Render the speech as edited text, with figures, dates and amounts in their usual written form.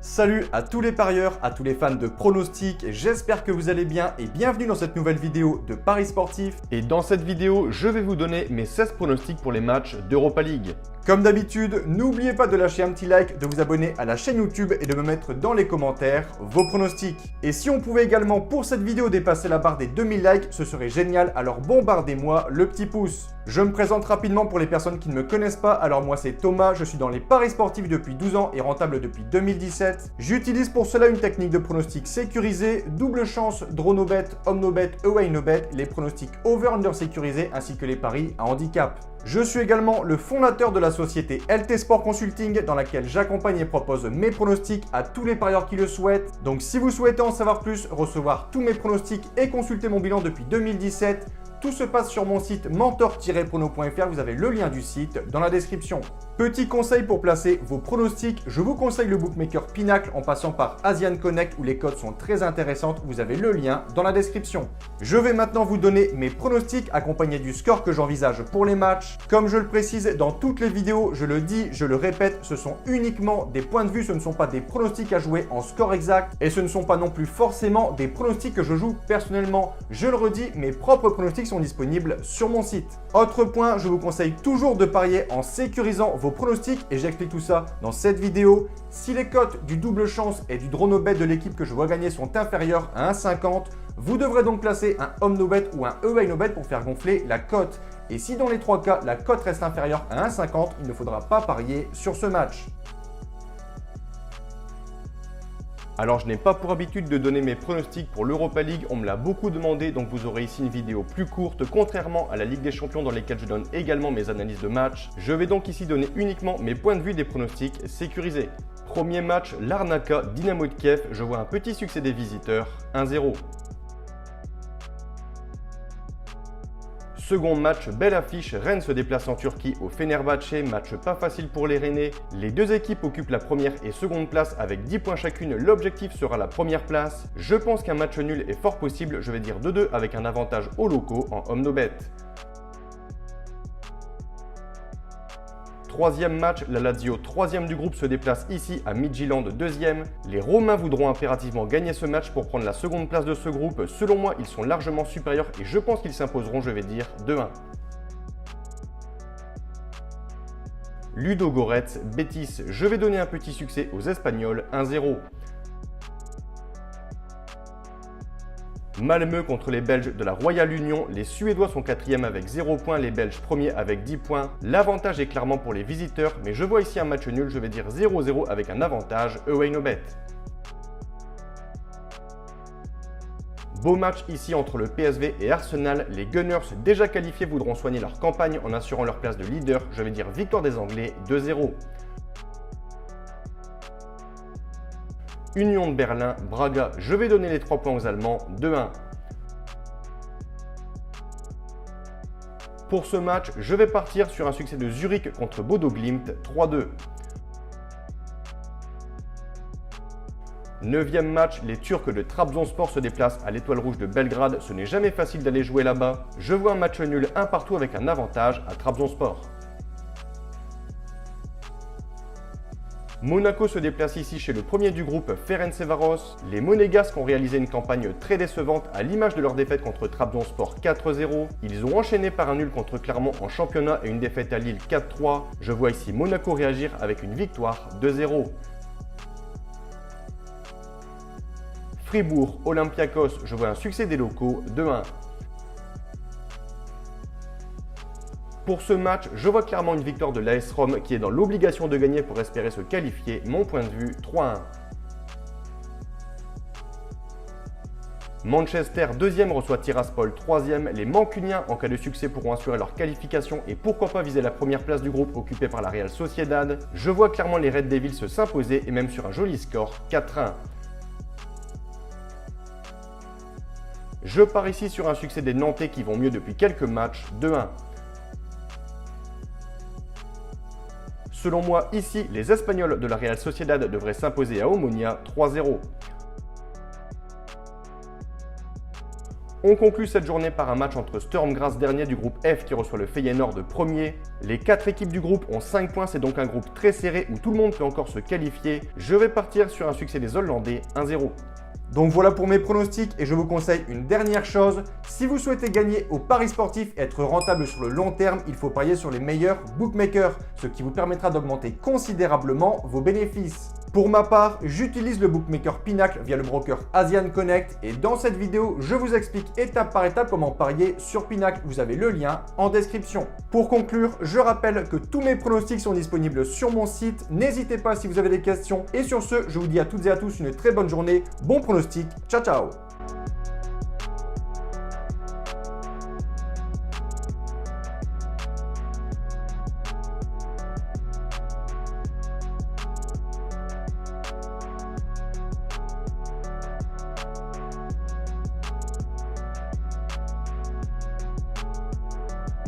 Salut à tous les parieurs, à tous les fans de pronostics, j'espère que vous allez bien et bienvenue dans cette nouvelle vidéo de Paris Sportif. Et dans cette vidéo, je vais vous donner mes 16 pronostics pour les matchs d'Europa League. Comme d'habitude, n'oubliez pas de lâcher un petit like, de vous abonner à la chaîne YouTube et de me mettre dans les commentaires vos pronostics. Et si on pouvait également pour cette vidéo dépasser la barre des 2000 likes, ce serait génial, alors bombardez-moi le petit pouce. Je me présente rapidement pour les personnes qui ne me connaissent pas, alors moi c'est Thomas, je suis dans les paris sportifs depuis 12 ans et rentable depuis 2017. J'utilise pour cela une technique de pronostic sécurisé, double chance, draw no bet, home no bet, away no bet, les pronostics over-under sécurisés ainsi que les paris à handicap. Je suis également le fondateur de la société LT Sport Consulting dans laquelle j'accompagne et propose mes pronostics à tous les parieurs qui le souhaitent. Donc si vous souhaitez en savoir plus, recevoir tous mes pronostics et consulter mon bilan depuis 2017, tout se passe sur mon site mentor-prono.fr, vous avez le lien du site dans la description. Petit conseil pour placer vos pronostics, je vous conseille le bookmaker Pinacle en passant par Asian Connect où les codes sont très intéressantes, vous avez le lien dans la description. Je vais maintenant vous donner mes pronostics accompagnés du score que j'envisage pour les matchs. Comme je le précise dans toutes les vidéos, je le dis, je le répète, ce sont uniquement des points de vue, ce ne sont pas des pronostics à jouer en score exact et ce ne sont pas non plus forcément des pronostics que je joue personnellement. Je le redis, mes propres pronostics sont disponibles sur mon site. Autre point, je vous conseille toujours de parier en sécurisant vos pronostics et j'explique tout ça dans cette vidéo. Si les cotes du double chance et du draw no bet de l'équipe que je vois gagner sont inférieures à 1,50, vous devrez donc placer un home no bet ou un away no bet pour faire gonfler la cote. Et si dans les trois cas, la cote reste inférieure à 1,50, il ne faudra pas parier sur ce match. Alors je n'ai pas pour habitude de donner mes pronostics pour l'Europa League, on me l'a beaucoup demandé, donc vous aurez ici une vidéo plus courte, contrairement à la Ligue des Champions dans lesquelles je donne également mes analyses de match. Je vais donc ici donner uniquement mes points de vue des pronostics sécurisés. Premier match, Larnaca Dynamo de Kiev, je vois un petit succès des visiteurs, 1-0. Second match, belle affiche, Rennes se déplace en Turquie au Fenerbahçe, match pas facile pour les Rennais. Les deux équipes occupent la première et seconde place avec 10 points chacune, l'objectif sera la première place. Je pense qu'un match nul est fort possible, je vais dire 2-2 avec un avantage aux locaux en home no bet. Troisième match, la Lazio, troisième du groupe, se déplace ici à Midtjylland, deuxième. Les Romains voudront impérativement gagner ce match pour prendre la seconde place de ce groupe. Selon moi, ils sont largement supérieurs et je pense qu'ils s'imposeront, je vais dire 2-1. Ludogorets, Betis, je vais donner un petit succès aux Espagnols, 1-0. Malmö contre les Belges de la Royal Union, les Suédois sont 4e avec 0 points, les Belges 1er avec 10 points. L'avantage est clairement pour les visiteurs, mais je vois ici un match nul, je vais dire 0-0 avec un avantage away no bet. Beau match ici entre le PSV et Arsenal, les Gunners déjà qualifiés voudront soigner leur campagne en assurant leur place de leader, je vais dire victoire des Anglais 2-0. Union de Berlin, Braga, je vais donner les 3 points aux Allemands, 2-1. Pour ce match, je vais partir sur un succès de Zurich contre Bodo Glimt, 3-2. 9e match, les Turcs de Trabzonspor se déplacent à l'Étoile Rouge de Belgrade, ce n'est jamais facile d'aller jouer là-bas. Je vois un match nul 1 partout avec un avantage à Trabzonspor. Monaco se déplace ici chez le premier du groupe, Ferencváros. Les Monégasques ont réalisé une campagne très décevante à l'image de leur défaite contre Trabzonspor 4-0. Ils ont enchaîné par un nul contre Clermont en championnat et une défaite à Lille 4-3. Je vois ici Monaco réagir avec une victoire 2-0. Fribourg, Olympiakos, je vois un succès des locaux 2-1. Pour ce match, je vois clairement une victoire de l'AS Rome qui est dans l'obligation de gagner pour espérer se qualifier. Mon point de vue, 3-1. Manchester, 2e, reçoit Tiraspol, 3e. Les Mancuniens, en cas de succès, pourront assurer leur qualification et pourquoi pas viser la première place du groupe occupée par la Real Sociedad. Je vois clairement les Red Devils se s'imposer et même sur un joli score, 4-1. Je pars ici sur un succès des Nantais qui vont mieux depuis quelques matchs, 2-1. Selon moi, ici, les Espagnols de la Real Sociedad devraient s'imposer à Omonia 3-0. On conclut cette journée par un match entre Sturm Graz dernier du groupe F qui reçoit le Feyenoord de premier. Les 4 équipes du groupe ont 5 points, c'est donc un groupe très serré où tout le monde peut encore se qualifier. Je vais partir sur un succès des Hollandais 1-0. Donc voilà pour mes pronostics et je vous conseille une dernière chose. Si vous souhaitez gagner au paris sportif et être rentable sur le long terme, il faut parier sur les meilleurs bookmakers, ce qui vous permettra d'augmenter considérablement vos bénéfices. Pour ma part, j'utilise le bookmaker Pinacle via le broker Asian Connect et dans cette vidéo, je vous explique étape par étape comment parier sur Pinacle. Vous avez le lien en description. Pour conclure, je rappelle que tous mes pronostics sont disponibles sur mon site. N'hésitez pas si vous avez des questions. Et sur ce, je vous dis à toutes et à tous une très bonne journée. Bon pronostic. Ciao, ciao!